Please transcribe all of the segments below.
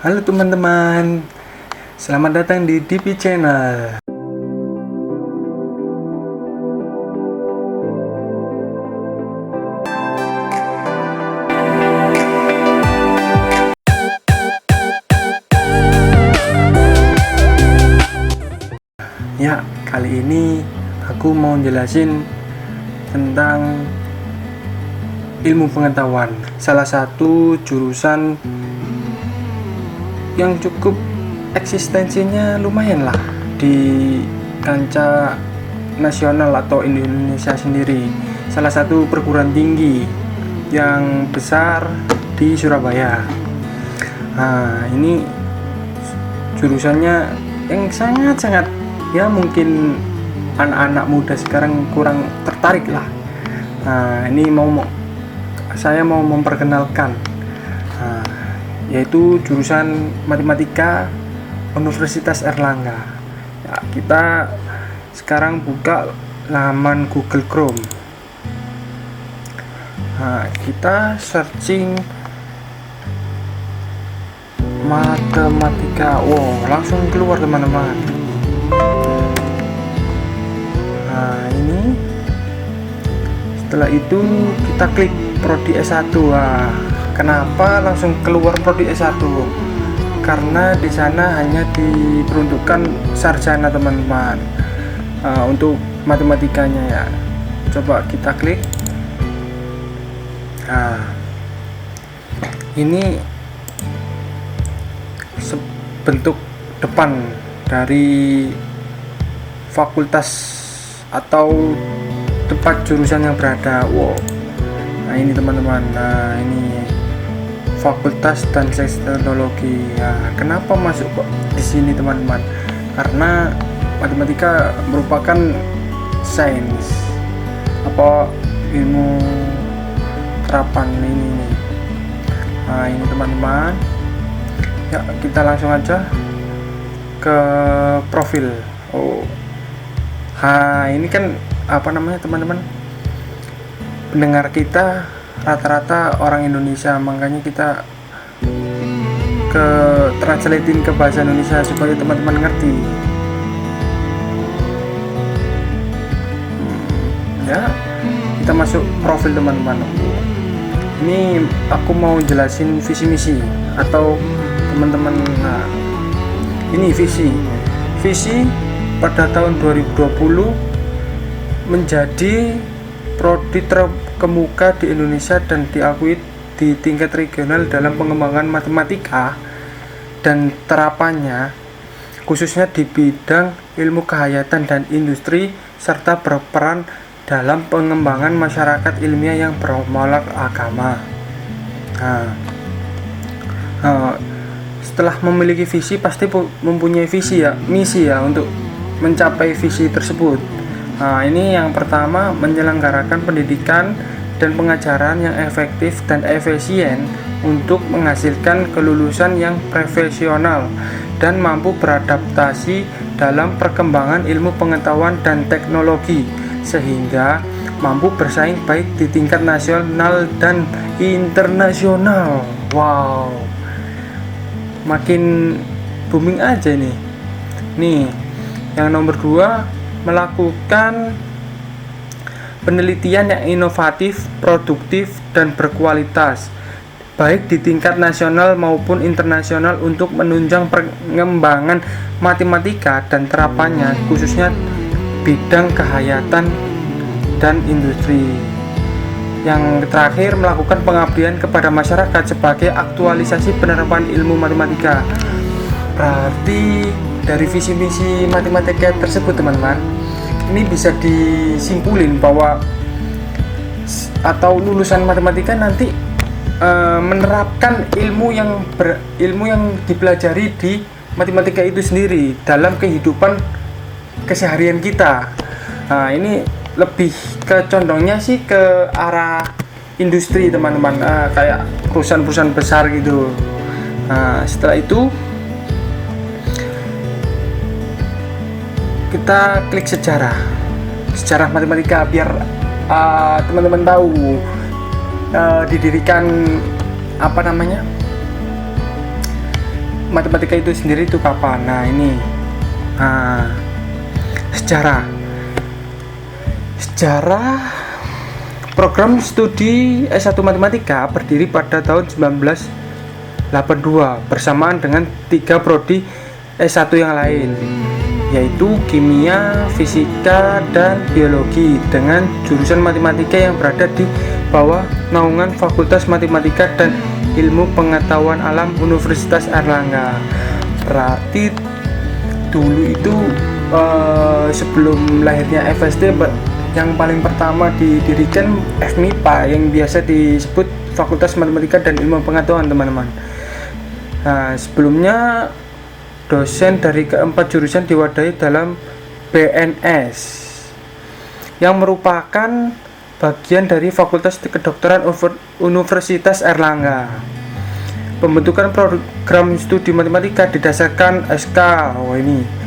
Halo teman-teman, selamat datang di DP Channel. Ya, kali ini aku mau jelasin tentang ilmu pengetahuan, salah satu jurusan yang cukup eksistensinya lumayan lah di kancah nasional atau Indonesia sendiri. Salah satu perguruan tinggi yang besar di Surabaya. Nah, ini jurusannya yang sangat-sangat, ya mungkin anak-anak muda sekarang kurang tertarik lah. Nah, ini saya mau memperkenalkan, yaitu jurusan Matematika Universitas Airlangga. Ya, kita sekarang buka laman Google Chrome. Nah, kita searching matematika. Wow, langsung keluar teman-teman. Nah, ini setelah itu kita klik prodi S1. Wah, kenapa langsung keluar prodi S1? Karena di sana hanya diperuntukkan sarjana teman-teman. Untuk matematikanya ya. Coba kita klik. Nah, ini bentuk depan dari fakultas atau tempat jurusan yang berada. Wow. Nah, ini teman-teman. Nah, ini Fakultas dan Sains Teknologi. Ya, kenapa masuk kok di sini teman-teman? Karena matematika merupakan sains apa ilmu terapan ini. Nah, ini teman-teman. Ya, kita langsung aja ke profil. Oh. Nah, ini kan apa namanya teman-teman? Pendengar kita rata-rata orang Indonesia, makanya kita translatein ke bahasa Indonesia supaya teman-teman ngerti. Ya, kita masuk profil teman-teman. Ini aku mau jelasin visi misi atau teman-teman. Nah, ini visi pada tahun 2020 menjadi prodi terkemuka di Indonesia dan diakui di tingkat regional dalam pengembangan matematika dan terapannya, khususnya di bidang ilmu kehayatan dan industri, serta berperan dalam pengembangan masyarakat ilmiah yang bermuara agama. Setelah memiliki visi pasti mempunyai misi ya untuk mencapai visi tersebut. Nah, ini yang pertama, menyelenggarakan pendidikan dan pengajaran yang efektif dan efisien untuk menghasilkan kelulusan yang profesional dan mampu beradaptasi dalam perkembangan ilmu pengetahuan dan teknologi sehingga mampu bersaing baik di tingkat nasional dan internasional. Wow, makin booming aja nih. Nih, yang nomor 2, melakukan penelitian yang inovatif, produktif, dan berkualitas baik di tingkat nasional maupun internasional untuk menunjang pengembangan matematika dan terapannya, khususnya bidang kehayatan dan industri. Yang terakhir, melakukan pengabdian kepada masyarakat sebagai aktualisasi penerapan ilmu matematika. Berarti dari visi misi matematika tersebut teman-teman, ini bisa disimpulin bahwa atau lulusan matematika nanti menerapkan ilmu yang dipelajari di matematika itu sendiri dalam kehidupan keseharian kita. Nah, ini lebih ke condongnya sih ke arah industri teman-teman, kayak perusahaan-perusahaan besar gitu. Nah, setelah itu kita klik sejarah matematika biar teman-teman tahu didirikan matematika itu sendiri itu kapan? Nah ini sejarah program studi S1 Matematika berdiri pada tahun 1982 bersamaan dengan 3 prodi S1 yang lain, yaitu kimia, fisika, dan biologi dengan jurusan matematika yang berada di bawah naungan Fakultas Matematika dan Ilmu Pengetahuan Alam Universitas Airlangga. Berarti dulu itu sebelum lahirnya FSD yang paling pertama didirikan FMIPA yang biasa disebut Fakultas Matematika dan Ilmu Pengetahuan, teman-teman. Nah, sebelumnya dosen dari keempat jurusan diwadahi dalam BNS yang merupakan bagian dari Fakultas Kedokteran Universitas Airlangga. Pembentukan program studi matematika didasarkan SK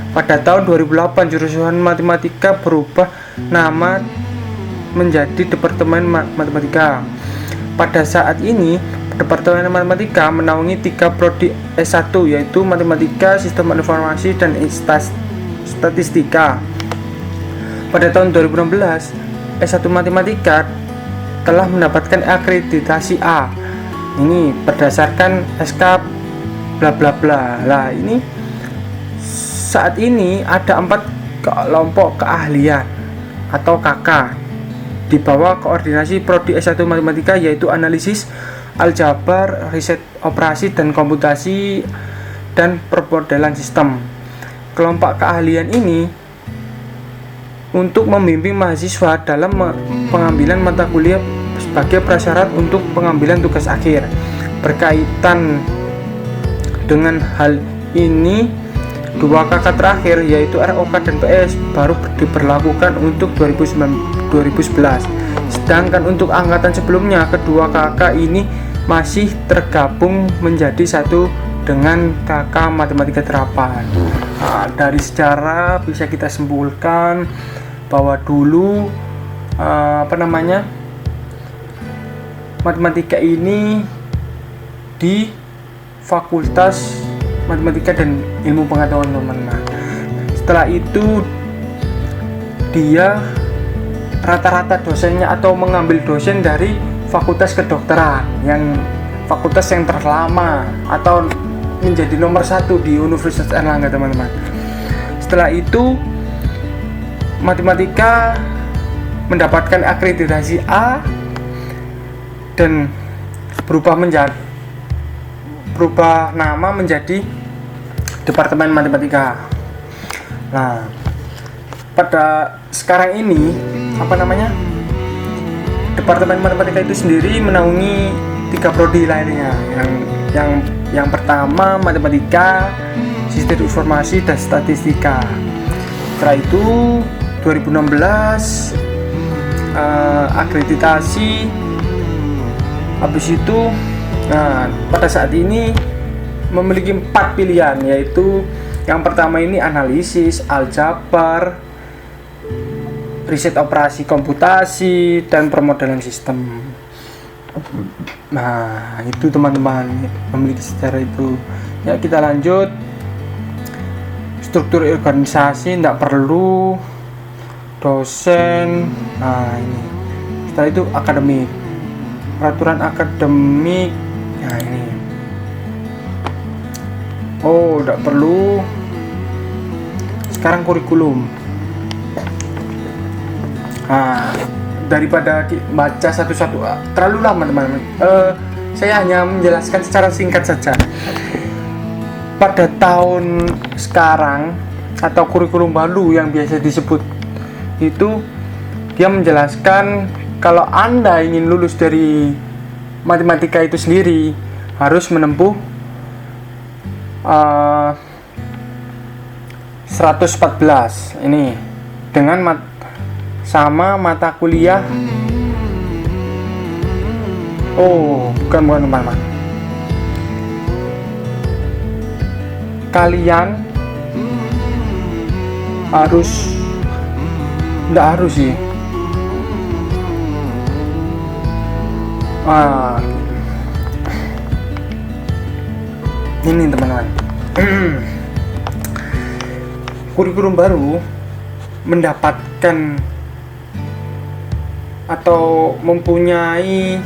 pada tahun 2008 jurusan matematika berubah nama menjadi Departemen Matematika. Pada saat ini Departemen Matematika menaungi 3 prodi S1, yaitu Matematika, Sistem Informasi, dan Statistika. Pada tahun 2016 S1 Matematika telah mendapatkan akreditasi A. Ini berdasarkan SK bla bla bla. Lah ini saat ini ada 4 kelompok keahlian atau KK di bawah koordinasi prodi S1 Matematika, yaitu analisis, aljabar, riset operasi dan komputasi, dan permodelan sistem. Kelompok keahlian ini untuk membimbing mahasiswa dalam pengambilan mata kuliah sebagai prasyarat untuk pengambilan tugas akhir. Berkaitan dengan hal ini, 2 KK terakhir yaitu ROK dan PS baru diberlakukan untuk 2011. Sedangkan untuk angkatan sebelumnya, kedua KK ini masih tergabung menjadi satu dengan KK Matematika Terapan. Nah, dari sejarah bisa kita simpulkan bahwa dulu matematika ini di Fakultas Matematika dan Ilmu Pengetahuan, teman-teman. Setelah itu dia rata-rata dosennya atau mengambil dosen dari Fakultas Kedokteran, yang fakultas yang terlama atau menjadi nomor 1 di Universitas Airlangga, teman-teman. Setelah itu matematika mendapatkan akreditasi A dan berubah nama menjadi Departemen Matematika. Nah, pada sekarang ini Departemen Matematika itu sendiri menaungi 3 prodi lainnya. Yang pertama Matematika, Sistem Informasi, dan Statistika. Setelah itu 2016 akreditasi. Habis itu pada saat ini memiliki 4 pilihan, yaitu yang pertama ini analisis, aljabar, riset operasi komputasi, dan permodelan sistem. Nah, itu teman-teman memiliki sejarah itu. Ya, kita lanjut. Struktur organisasi tidak perlu. Dosen. Nah, ini. Setelah itu akademik. Peraturan akademik. Nah, ini. Oh, tidak perlu. Sekarang kurikulum. Nah, daripada baca satu-satu terlalu lama, teman-teman. Saya hanya menjelaskan secara singkat saja. Pada tahun sekarang atau kurikulum baru yang biasa disebut itu, dia menjelaskan kalau Anda ingin lulus dari matematika itu sendiri harus menempuh 114 ini dengan sama mata kuliah. Oh, bukan teman-teman. Kalian enggak harus sih. Ini teman-teman. kurikulum baru mendapatkan atau mempunyai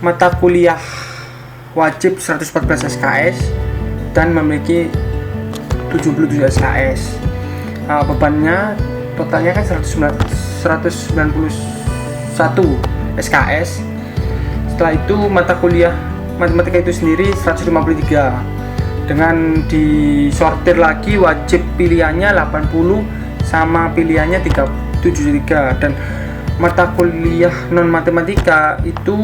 mata kuliah wajib 114 SKS dan memiliki 77 SKS. Bebannya totalnya kan 191 SKS. Setelah itu mata kuliah matematika itu sendiri 153, dengan disortir lagi wajib pilihannya 80 sama pilihannya 73, dan mata kuliah non matematika itu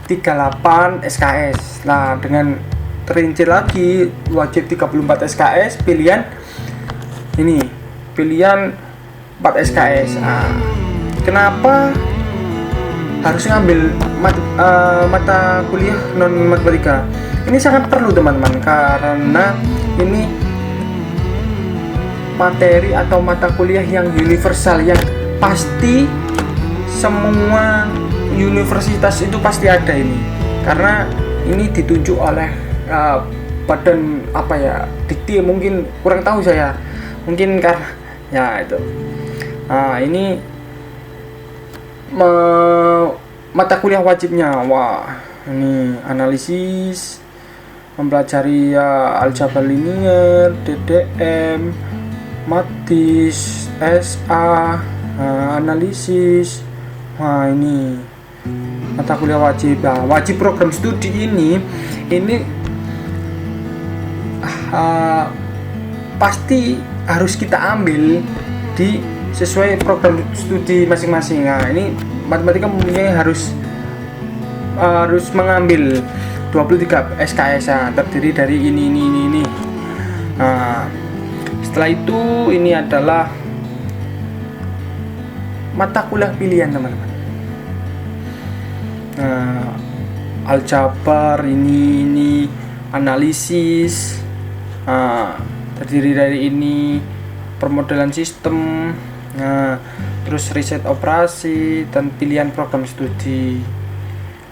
38 SKS. Nah, dengan terinci lagi wajib 34 SKS, pilihan 4 SKS. Kenapa harus ngambil mata kuliah non matematika? Ini sangat perlu teman-teman, karena ini materi atau mata kuliah yang universal, yang pasti semua universitas itu pasti ada ini, karena ini ditunjuk oleh badan dikti, mungkin kurang tahu saya, mungkin karena ya itu ini mata kuliah wajibnya. Ini analisis, mempelajari aljabar linier, DDM, matis, SA, analisis. Ini mata kuliah wajib. Wajib program studi ini pasti harus kita ambil di sesuai program studi masing-masing. Ini matematika mempunyai harus mengambil 23 SKS terdiri dari ini. Setelah itu ini adalah mata kuliah pilihan teman-teman. Aljabar ini analisis, terdiri dari ini permodelan sistem, terus riset operasi dan pilihan program studi.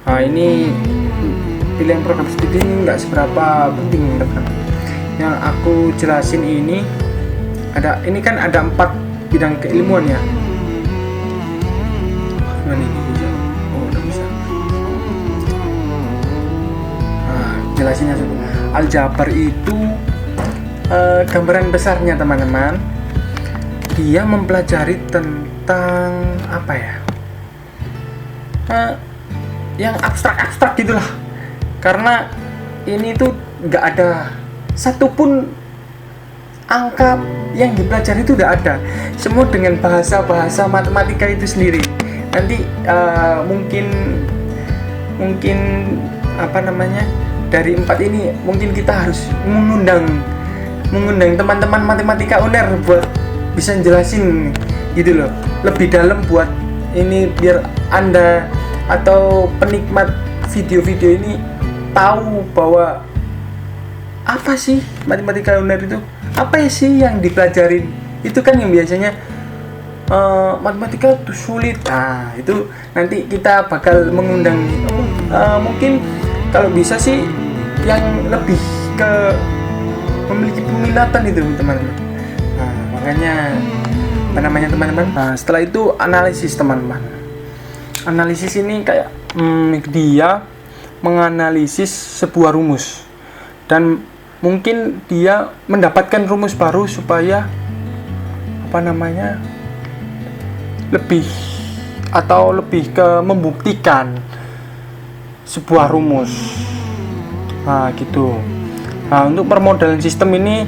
Ini pilihan program studi ini nggak seberapa penting teman-teman. Yang aku jelasin ini ada 4 bidang keilmuan ya. Udah bisa. Jelasinnya aljabar itu gambaran besarnya teman-teman, dia mempelajari tentang yang abstrak gitulah, karena ini tuh nggak ada satupun angka yang dipelajari, itu udah ada semua dengan bahasa matematika itu sendiri. Nanti mungkin dari 4 ini mungkin kita harus mengundang teman-teman matematika UNER buat bisa jelasin gitu loh, lebih dalam, buat ini biar Anda atau penikmat video-video ini tahu bahwa apa sih matematika UNER itu, apa sih yang dipelajarin. Itu kan yang biasanya matematika itu sulit. Itu nanti kita bakal mengundang mungkin kalau bisa sih yang lebih ke memiliki peminatan itu teman-teman. Makanya teman-teman. Setelah itu analisis teman-teman. Analisis ini kayak dia menganalisis sebuah rumus, dan mungkin dia mendapatkan rumus baru supaya lebih ke membuktikan sebuah rumus. Gitu. Untuk permodelan sistem ini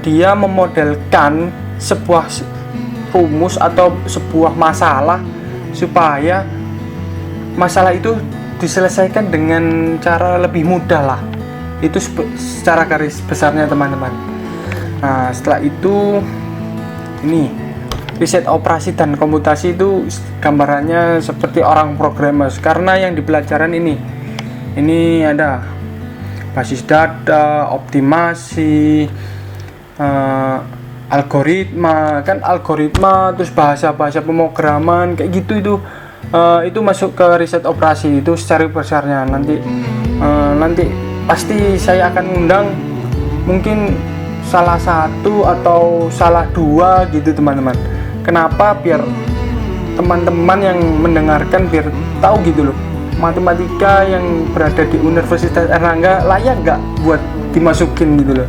dia memodelkan sebuah rumus atau sebuah masalah supaya masalah itu diselesaikan dengan cara lebih mudah lah. Itu secara garis besarnya teman-teman. Setelah itu ini riset operasi dan komputasi, itu gambarannya seperti orang programmer, karena yang di pelajaran ini ada basis data, optimasi, algoritma, terus bahasa pemrograman kayak gitu. Itu masuk ke riset operasi, itu secara besarnya. Nanti pasti saya akan undang mungkin salah satu atau salah dua gitu teman-teman. Kenapa? Biar teman-teman yang mendengarkan biar tahu gitu loh, matematika yang berada di Universitas Airlangga layak nggak buat dimasukin gitu loh,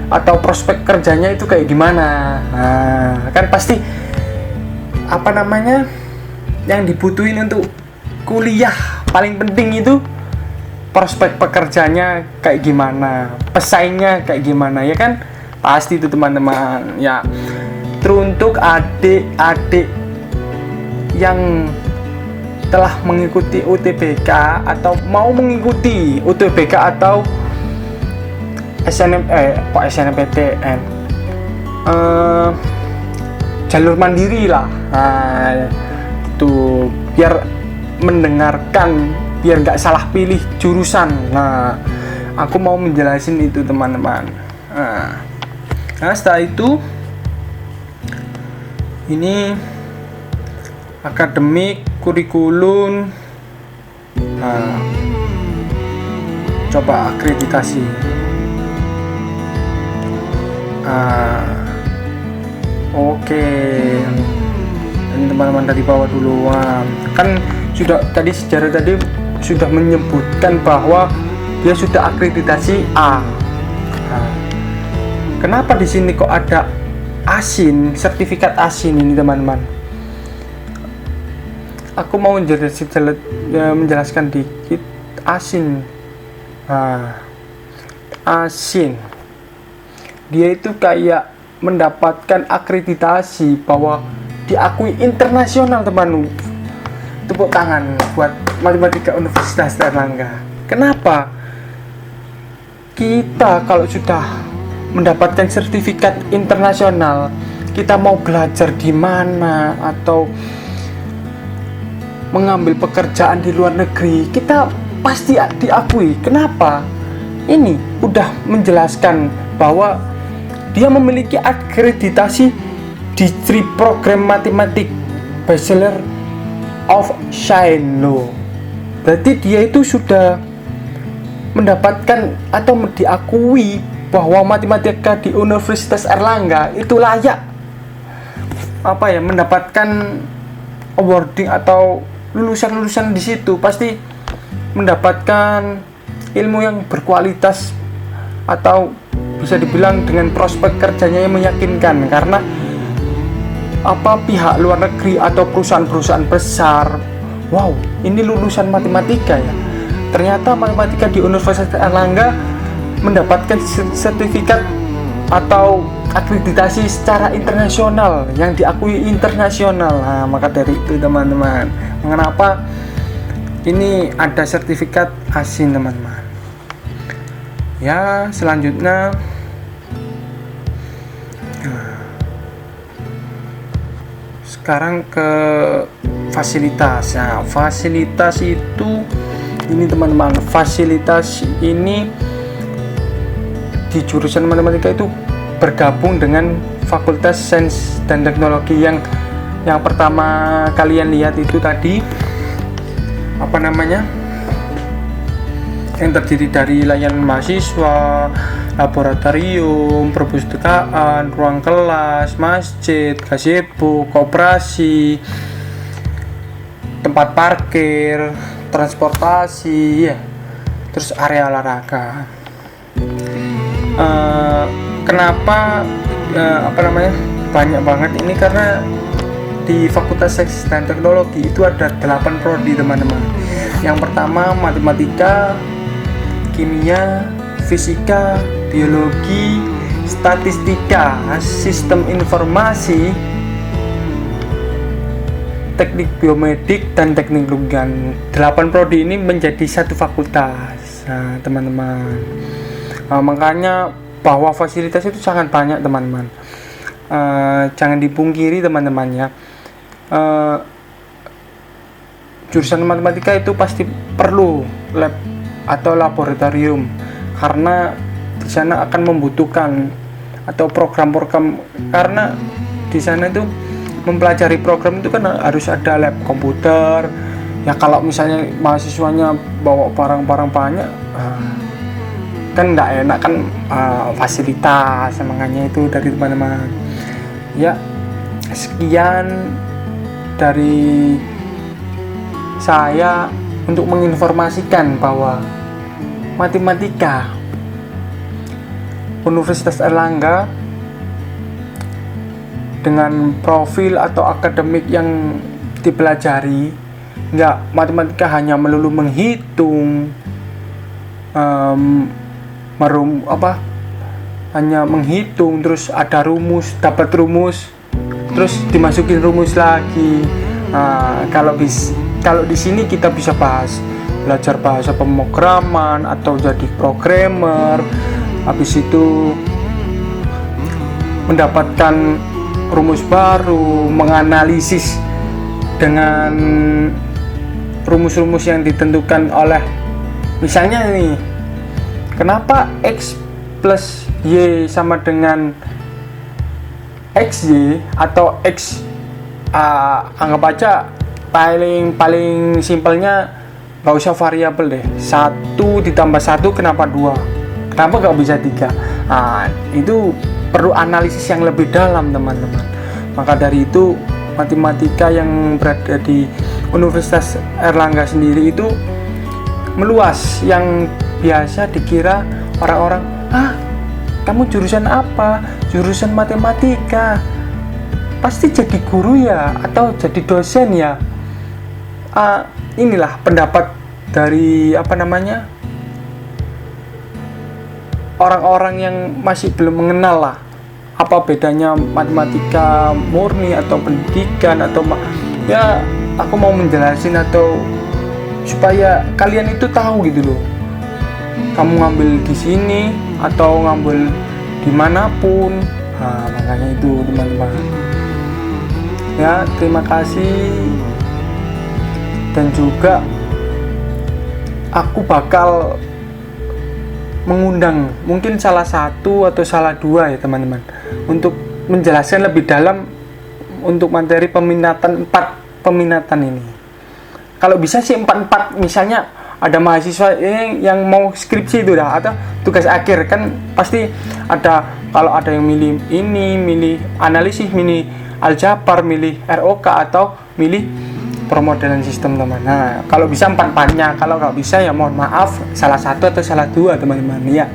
atau prospek kerjanya itu kayak gimana. Nah, kan pasti yang dibutuhin untuk kuliah paling penting itu prospek pekerjaannya kayak gimana, pesaingnya kayak gimana, ya kan? Pasti itu teman-teman ya. Teruntuk adik-adik yang telah mengikuti UTBK atau mau mengikuti UTBK atau SNMPTN, jalur mandiri lah, nah, itu biar mendengarkan, biar nggak salah pilih jurusan. Nah, aku mau menjelasin itu teman-teman. Nah, setelah itu ini akademik, kurikulum, coba akreditasi. Oke, ini teman-teman dari bawah dulu. Kan sudah tadi sejarah tadi sudah menyebutkan bahwa dia sudah akreditasi A. Kenapa di sini kok ada ASIN, sertifikat ASIN ini teman-teman? Aku mau menjelaskan dikit ASIN. ASIN dia itu kayak mendapatkan akreditasi bahwa diakui internasional teman. Tepuk tangan buat matematika Universitas Airlangga. Kenapa? Kita kalau sudah mendapatkan sertifikat internasional, kita mau belajar di mana atau mengambil pekerjaan di luar negeri, kita pasti diakui. Kenapa? Ini udah menjelaskan bahwa dia memiliki akreditasi di program matematik Bachelor of Science. Berarti dia itu sudah mendapatkan atau diakui bahwa matematika di Universitas Airlangga itu layak mendapatkan awarding atau lulusan-lulusan di situ pasti mendapatkan ilmu yang berkualitas atau bisa dibilang dengan prospek kerjanya yang meyakinkan, karena pihak luar negeri atau perusahaan-perusahaan besar, wow, ini lulusan matematika ya. Ternyata matematika di Universitas Airlangga mendapatkan sertifikat atau akreditasi secara internasional yang diakui internasional. Nah, maka dari itu teman-teman, mengapa ini ada sertifikat ASIN teman-teman. Ya, selanjutnya sekarang ke fasilitas. Nah, fasilitas itu ini teman-teman, fasilitas ini di jurusan matematika itu bergabung dengan Fakultas Sains dan Teknologi yang pertama kalian lihat itu tadi yang terdiri dari layanan mahasiswa, laboratorium, perpustakaan, ruang kelas, masjid, gazebo, koperasi, tempat parkir, transportasi, ya, terus area olahraga. Kenapa banyak banget ini? Karena di Fakultas Sains dan Teknologi itu ada 8 prodi teman-teman. Yang pertama matematika, kimia, fisika, biologi, statistika, sistem informasi, teknik biomedik, dan teknik lingkungan. 8 prodi ini menjadi satu fakultas. Nah, teman-teman, makanya bahwa fasilitas itu sangat banyak teman-teman. Jangan dipungkiri teman-teman ya, jurusan matematika itu pasti perlu lab atau laboratorium, karena di sana akan membutuhkan atau program-program, karena di sana itu mempelajari program itu kan harus ada lab komputer ya. Kalau misalnya mahasiswanya bawa barang-barang banyak, kan nggak enak kan, fasilitas semangatnya itu dari teman-teman. Ya, sekian dari saya untuk menginformasikan bahwa matematika Universitas Airlangga dengan profil atau akademik yang dipelajari, nggak matematika hanya melulu menghitung, hanya menghitung terus ada rumus, dapat rumus terus dimasukin rumus lagi. Kalau di sini kita bisa belajar bahasa pemrograman atau jadi programmer, habis itu mendapatkan rumus baru, menganalisis dengan rumus-rumus yang ditentukan oleh, misalnya nih, kenapa X plus Y sama dengan XY atau X, anggap aja paling simpelnya nggak usah variabel deh, 1 ditambah 1 kenapa 2, kenapa nggak bisa 3. Itu perlu analisis yang lebih dalam teman-teman. Maka dari itu matematika yang berada di Universitas Airlangga sendiri itu meluas, yang biasa dikira orang-orang, kamu jurusan apa? Jurusan matematika, pasti jadi guru ya atau jadi dosen ya. Inilah pendapat dari orang-orang yang masih belum mengenal lah apa bedanya matematika murni atau pendidikan, atau ya aku mau menjelasin atau supaya kalian itu tahu gitu loh, kamu ngambil di sini atau ngambil dimanapun. Makanya itu teman-teman ya, terima kasih. Dan juga aku bakal mengundang mungkin salah satu atau salah dua ya teman-teman, untuk menjelaskan lebih dalam untuk materi peminatan 4 peminatan ini. Kalau bisa sih 4 misalnya ada mahasiswa yang mau skripsi itu dah, atau tugas akhir kan pasti ada, kalau ada yang milih ini, milih analisis, milih aljabar, milih ROK, atau milih permodelan sistem teman. Kalau bisa 4-4-nya, kalau nggak bisa ya mohon maaf salah satu atau salah 2 teman-teman ya.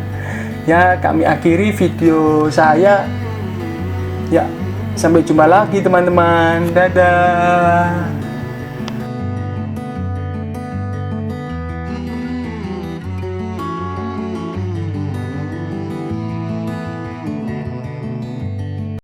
Kami akhiri video saya ya, sampai jumpa lagi teman-teman, dadah.